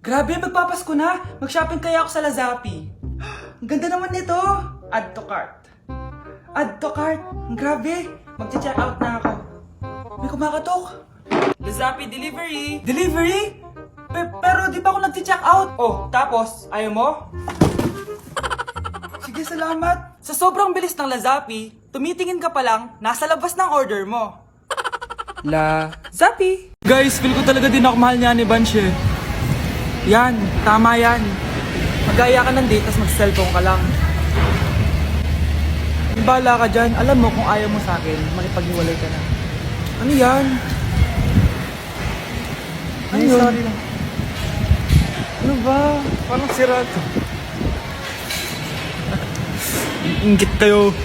Grabe, magpapasko na! Mag-shopping kaya ako sa Lazapi. Ang ganda naman nito! Add to cart. Add to cart! Grabe! Mag-check out na ako. May kumakatok! Lazapi delivery! Delivery? Pero di pa ako nag-check out! Oh, tapos, ayaw mo? Sige, salamat! Sa sobrang bilis ng Lazapi, tumitingin ka pa lang, nasa labas ng order mo. Lazapi! Guys, feel ko talaga din ako mahal niya ni Banshee. Yan, tama yan. Magaya ka ng date, tapos mag-cellphone ka lang. Bala ka dyan, alam mo kung ayaw mo sa akin, makipag-iwalay ka na. Ano yan? Ano yun? Sorry lang. Ano ba? Parang sira to. Ingit kayo.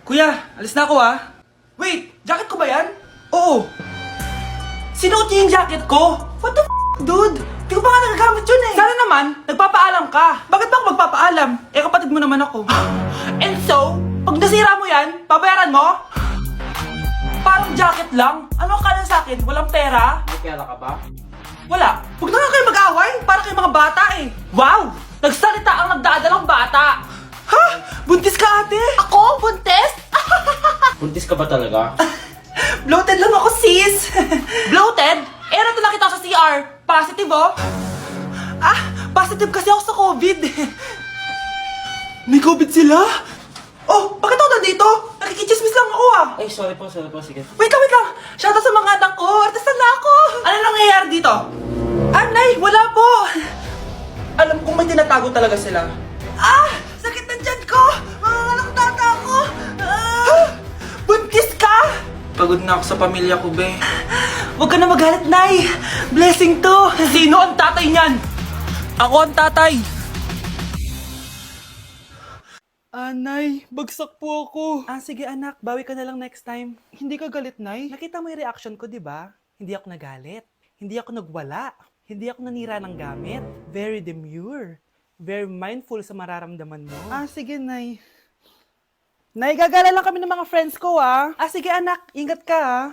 Kuya, alis na ako ah. Wait, jacket ko ba yan? Oo. Sinuot niya yung jacket ko? What the dude? Di ko pa nga nagagamit yun eh. Sana naman, nagpapaalam ka. Bakit ba ako magpapaalam? Eh, kapatid mo naman ako. And so, pag nasira mo yan, babayaran mo? Parang jacket lang. Ano ang kala sa akin? Walang pera? May pera ka ba? Wala. Huwag na nga kayo mag-away. Para kayo mga bata eh. Wow! Nagsalita ang nagdadalang bata. Ha? Buntis ka ate? Ako? Buntis? Buntis ka ba talaga? Bloated lang ako sis. Bloated? Eh, nato lang kita sa CR. Positive oh. Ah, positive kasi ako sa COVID. May COVID sila? Oh, bakit ako nandito? Nakikichismis lang ako ah. Ay, sorry po, sige. Wait lang. Shoutout sa mga anak ko. Artisan na ako. Ano nangyayari dito? Anay, wala po. Alam kong may tinatago talaga sila. Ah! Sakit ng tiyan ko! Mga tata ako! Ah! Buntis ka! Pagod na ako sa pamilya ko, be. Huwag ka na magalit, Nay. Blessing to. Sino ang tatay niyan? Ako ang tatay. Nay, bagsak po ako. Sige anak, bawi ka na lang next time. Hindi ka galit, Nay? Nakita mo yung reaction ko, di ba? Hindi ako nagalit. Hindi ako nagwala. Hindi ako nanira ng gamit. Very demure. Very mindful sa mararamdaman mo. Sige, Nay. Nay, gagala lang kami ng mga friends ko, ah. Sige, anak. Ingat ka,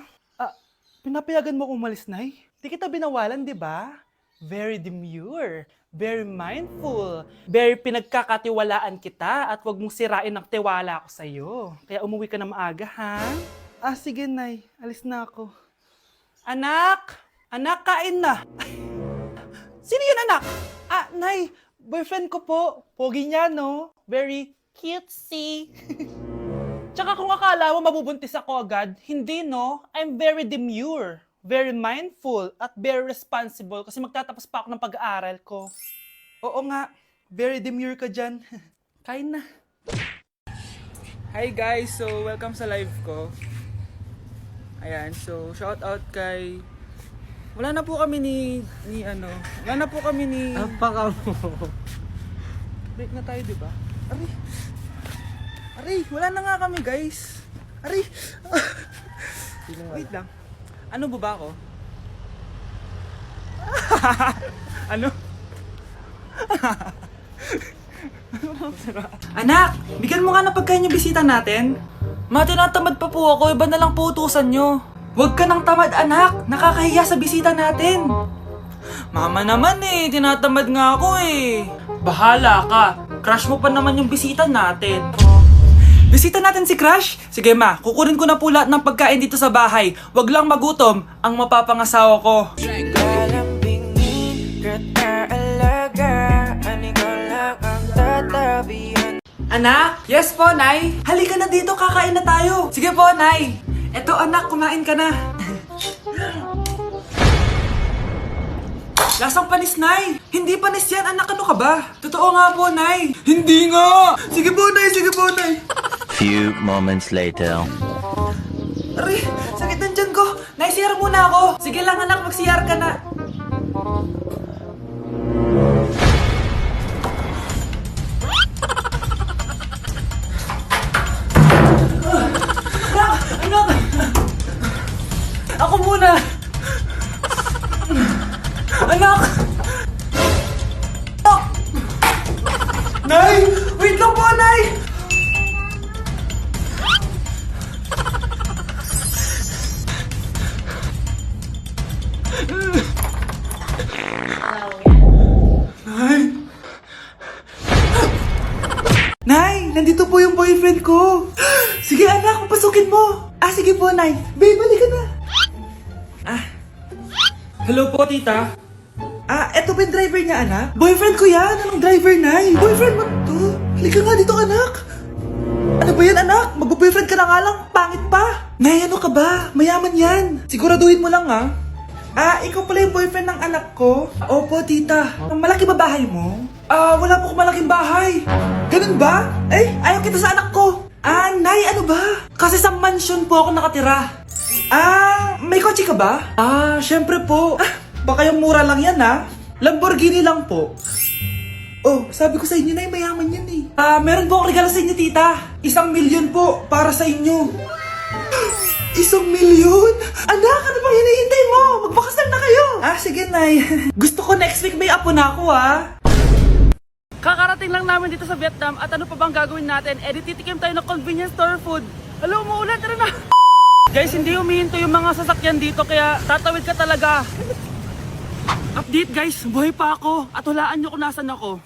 pinapayagan mo kong umalis, Nay? Di kita binawalan, di ba? Very demure. Very mindful. Very pinagkakatiwalaan kita at wag mong sirain ang tiwala ko sa'yo. Kaya umuwi ka na maaga, ha? Sige, Nay. Alis na ako. Anak! Anak, kain na! Sino yun, anak? Nay, boyfriend ko po. Pogi niya, no? Very cutesy. Tsaka kung akala mo mabubuntis ako agad, hindi, no? I'm very demure, very mindful, at very responsible kasi magtatapos pa ako ng pag-aaral ko. Oo nga, very demure ka dyan. Kain na. Hi guys, so welcome sa live ko. Ayan, so shout out kay... Wala na po kami wala na po kami ni... Apaka mo. Break na tayo, di ba? Aray, wala na nga kami, guys. Aray. Wait lang. Ano ba ako? Ano? Anak, bigyan mo nga ng pagkain yung bisita natin. Tinatamad pa po ako, iba na lang po utusan nyo. Huwag ka nang tamad, anak. Nakakahiya sa bisita natin. Mama naman tinatamad nga ako eh. Bahala ka. Crush mo pa naman yung bisita natin. Bisita natin si Crush? Sige ma, kukunin ko na po lahat ng pagkain dito sa bahay. Wag lang magutom ang mapapangasawa ko. Anak? Yes po, Nay. Halika na dito, kakain na tayo. Sige po, Nay. Eto anak, kumain ka na. Lasang panis, Nay. Hindi panis yan, anak. Ano ka ba? Totoo nga po, Nay. Hindi nga. Sige po, Nay. Sige po, Nay. Few moments later. Aray, sakit ng tiyan ko. Nay, CR muna ako. Sige lang, anak. Mag-CR ka na. Anak! Ako muna. Anak! Nay! Wait lang po, Nay! nandito po yung boyfriend ko. Sige anak, papasukin mo. Sige po, Nay. Babe, balik ka na. Hello po, tita. Eto ba yung driver niya, anak? Boyfriend ko yan. Anong driver, Nay? Boyfriend mo to? Halika nga dito, anak. Ano ba yan, anak? Mag-boyfriend ka na nga lang. Pangit pa. Nay, ano ka ba? Mayaman yan. Siguraduhin mo lang, ha? Ikaw pala yung boyfriend ng anak ko? Opo, tita. Malaki ba bahay mo? Wala po akong malaking bahay. Ganun ba? Ayaw kita sa anak ko. Nay, ano ba? Kasi sa mansion po ako nakatira. May kotse ka ba? Syempre po. Baka yung mura lang yan, ha? Lamborghini lang po. Oh, sabi ko sa inyo na mayaman yan eh. Meron po akong regalo sa inyo, tita. 1,000,000 po para sa inyo. 1,000,000? Anak, ano bang hinihintay mo? Magpakasal na kayo. Sige, Nay. Gusto ko next week may apo na ako, ha? Kakarating lang namin dito sa Vietnam at ano pa bang gagawin natin? Titikim tayo ng convenience store food. Hello, umuulan, tara na! Guys, hindi humihinto yung mga sasakyan dito kaya tatawid ka talaga. Update guys, buhay pa ako at hulaan nyo kung nasan ako.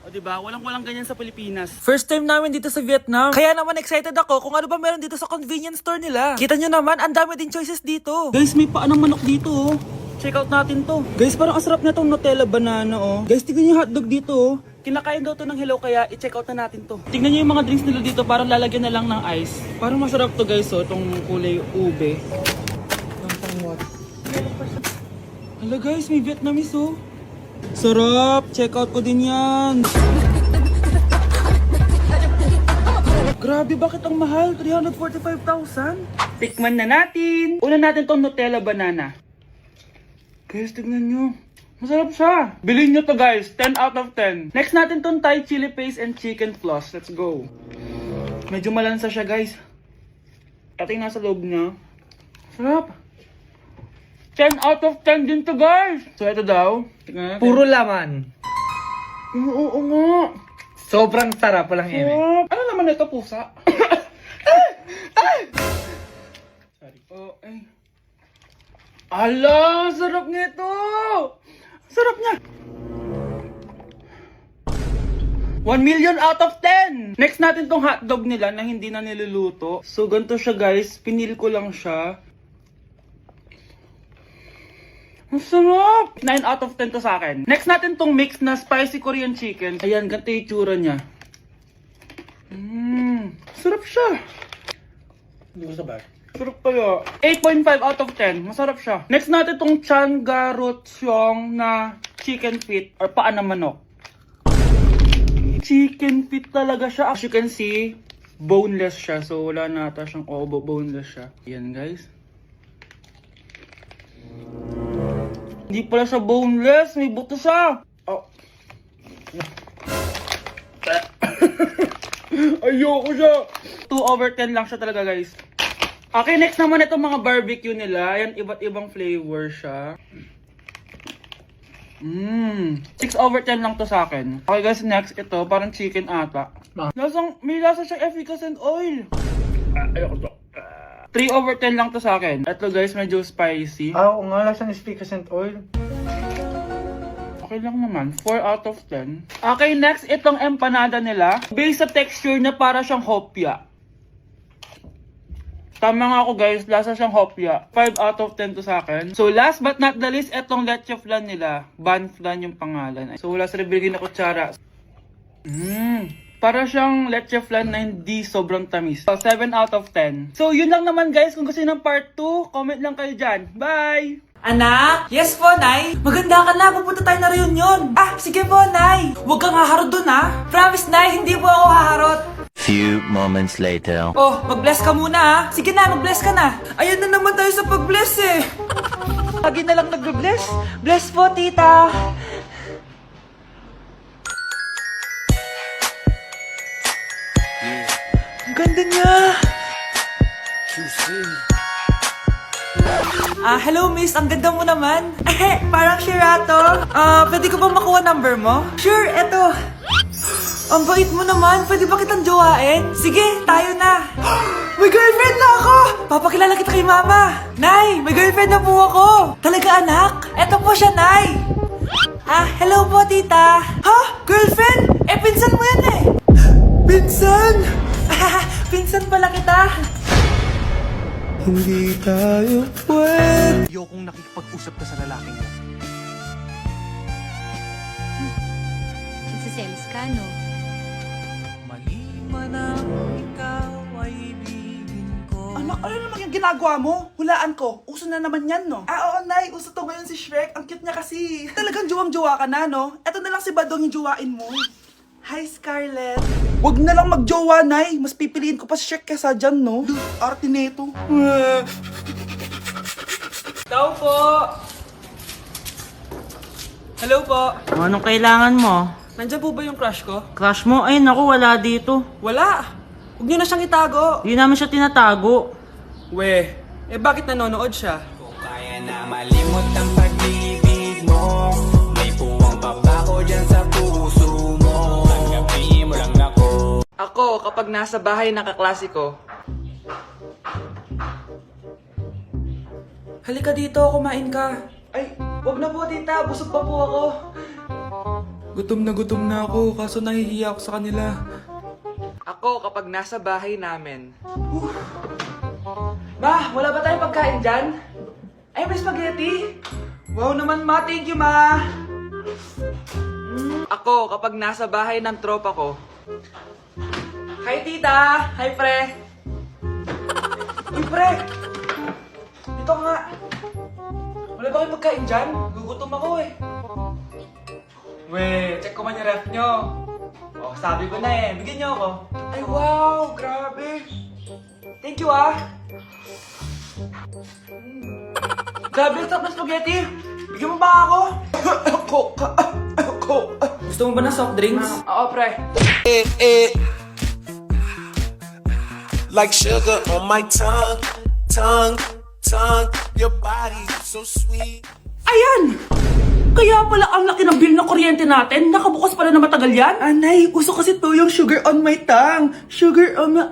O diba, walang ganyan sa Pilipinas. First time namin dito sa Vietnam. Kaya naman excited ako kung ano ba meron dito sa convenience store nila. Kita nyo naman, ang dami din choices dito. Guys, may paanong manok dito oh. Check out natin to. Guys, parang asarap na tong Nutella banana oh. Guys, tignan yung hotdog dito oh. Kinakain daw to ng hello kaya i-check out na natin to. Tignan nyo yung mga drinks nila dito, parang lalagyan na lang ng ice. Parang masarap to guys oh, tong kulay ube. Hala guys, may Vietnamese oh. Sarap! Check out ko din yan. Grabe, bakit ang mahal? 345,000? Tikman na natin. Una natin tong Nutella banana. Guys, tignan nyo. Masarap siya. Bilhin nyo to guys. 10 out of 10. Next natin tong Thai chili paste and chicken floss. Let's go. Medyo malansa siya guys. Ito yung nasa loob niya. Sarap. 10 out of 10 din to guys. So ito daw. Tignan natin. Puro laman. Oo nga. Sobrang sarap, walang ere. Sarap. Ano naman ito, pusa? Sorry po. Ala, sarap nito. Sarap niya. 1,000,000 out of 10. Next natin tong hotdog nila na hindi na niluluto. So ganito siya guys. Pinil ko lang siya. Ang sarap! 9 out of 10 to sa akin. Next natin tong mix na spicy Korean chicken. Ayan, ganito yung tsura niya. Sarap siya. Hindi ko sabay. Sarap kaya. 8.5 out of 10. Masarap siya. Next natin tong Chan Garotyong na chicken feet or paa ng manok. Chicken feet talaga siya. As you can see, boneless siya. So wala na ata siyang obo. Boneless siya. Ayan guys. Hindi pala siya boneless. May buto siya. Oh. Ayoko siya. 2 over 10 lang siya talaga guys. Okay, next naman itong mga barbecue nila. Ayan, iba't ibang flavor siya. 6 over 10 lang to sa akin. Okay guys, next ito. Parang chicken ata. May lasa siyang efficacent oil. Ayoko to. 3 over 10 lang to sa akin. Ito guys, medyo spicy. Oo nga, lasang efficacent oil. Okay lang naman. 4 out of 10. Okay, next itong empanada nila. Based sa texture niya, para siyang hopya. Tama nga ako guys, lasa siyang hopya. 5 out of 10 to sa akin. So last but not the least, itong leche flan nila. Ban flan yung pangalan. So wala sa bibigay na kutsara. Para siyang leche flan na hindi sobrang tamis. So 7 out of 10. So yun lang naman guys. Kung gusto nyo ng part 2, comment lang kayo dyan. Bye! Anak? Yes po, Nay. Maganda ka na. Pupunta tayo na reunion. Sige po, Nay. Huwag kang haharot dun, ha? Promise, Nay. Hindi po ako haharot. Few moments later. Oh, mag-bless ka muna, ha? Sige na, mag-bless ka na. Ayan na naman tayo sa pag-bless, eh. Lagi na lang nag-bless. Bless po, tita. Ang ganda niya. Hello miss, ang ganda mo naman. Parang Shirato. Pwede ko ba makuha number mo? Sure, eto. Ang bait mo naman, pwede ba kitang jowain? Sige, tayo na. May girlfriend na ako! Papakilala kita kay mama. Nay, may girlfriend na po ako. Talaga anak? Eto po siya, Nay. Hello po tita. Ha? Girlfriend? Pinsan mo yan eh. Pinsan! Pinsan pala kita! Hindi tayo pwede. Ayokong nakikipag-usap ka sa lalaking mo. Nagsiselos ka, no? Mali man ang ikaw ay ibigin ko. Anak, ano naman yung ginagawa mo? Hulaan ko. Uso na naman yan, no? Oo, Nay. Uso to ngayon si Shrek. Ang cute niya kasi. Talagang juwang-juwa ka na, no? Eto na lang si Badong yung juwain mo. Hi, Scarlett. Wag na lang magjowa, Nay. Mas pipiliin ko pa si Shrek kesa dyan, no? Arte neto. Tao po! Hello po. Anong kailangan mo? Nandiyan po ba yung crush ko? Crush mo? Ay, naku, wala dito. Wala. Huwag niyo na siyang itago. Di namin siya tinatago. We, bakit nanonood siya? Kaya na malimot ang pag-ibig mo. May puwang papako dyan sa puso mo. Tanggapin mo lang ako. Ako, kapag nasa bahay nakaklase ko. Halika dito, kumain ka. Ay, wag na po tita, busog pa po ako. Gutom na ako, kaso nahihiya ako sa kanila. Ako, kapag nasa bahay namin. Ma, wala ba tayong pagkain dyan? Ay, may spaghetti? Wow naman ma, thank you ma! Ako, kapag nasa bahay ng tropa ko. Hi tita! Hi pre! Uy pre! Dito ka nga! Wala ba kayong pagkain dyan? Gugutom ako eh. We, check ko man yung ref nyo. Oh, sabi ko na eh. Bigyan nyo ako. Ay wow! Grabe! Thank you ah! Grabe, ang sarap na spaghetti! Bigyan mo ba ako? Ako. Gusto mo ba ng soft drinks? Oo, pre. Like sugar on my tongue. Your body so sweet. Ayan! Kaya pala ang laki ng bill ng kuryente natin. Nakabukas pala na matagal yan. Anay, uso kasi to yung sugar on my tongue. Sugar on my...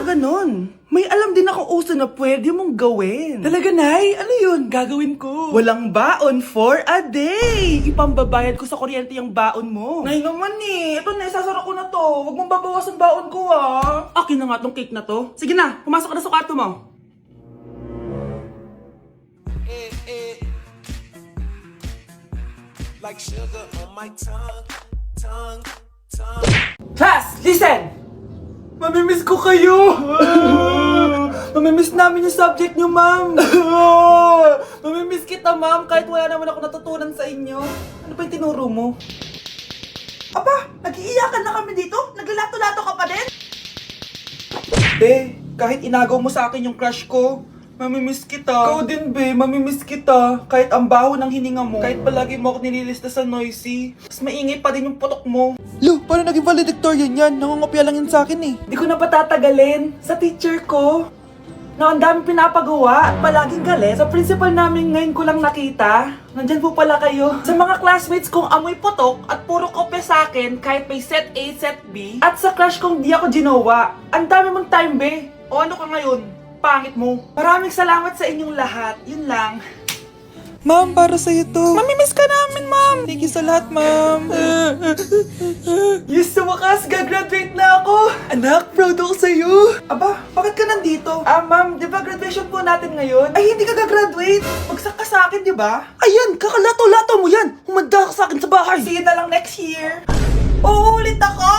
ganun. May alam din ako uso na pwede mong gawin. Talaga, Nay? Ano yun? Gagawin ko. Walang baon for a day. Ipambabayad ko sa kuryente yung baon mo. Nay naman eh. Ito na, isasara ko na to. Huwag mong babawasan baon ko ah. Akin na nga tong cake na to. Sige na, pumasok ka na sa kwarto mo. Like sugar on my tongue. Class, listen! Mamimiss ko kayo! Mamimiss namin yung subject nyo, ma'am! Mamimiss kita, ma'am, kahit wala naman ako natutunan sa inyo. Ano ba yung tinuro mo? Aba, nag-iiyakan na kami dito? Naglalato-lato ka pa din? Be, kahit inagaw mo sa akin yung crush ko, mamimiss kita. Ikaw din, be. Mamimiss kita. Kahit ang baho ng hininga mo. Kahit palagi mo ako nililista sa noisy. Mas maingay pa din yung putok mo. Lo, paano naging valedictorian yan? Nangungopia lang yan sa akin eh. Di ko na patatagalin. Sa teacher ko, na ang daming pinapagawa at palaging galit. Sa principal namin ngayon ko lang nakita. Nandyan po pala kayo. Sa mga classmates kong amoy putok at puro kopya sa akin kahit may set A, set B. At sa crush kong di ako ginawa. Ang dami mong time, be. O ano ka ngayon? Pangit mo. Maraming salamat sa inyong lahat. Yun lang. Ma'am, para sa'yo to. Mamimiss ka namin, ma'am. Thank you sa lahat, ma'am. Yes, sa wakas, gagraduate na ako. Anak, proud ako sa'yo. Aba, bakit ka nandito? Ma'am, di ba graduation po natin ngayon? Ay, hindi ka gagraduate. Bagsak ka sa akin, di ba? Ayan, kakalato-lato mo yan. Humanda ka sa akin sa bahay. See you na lang next year. Uulit ako?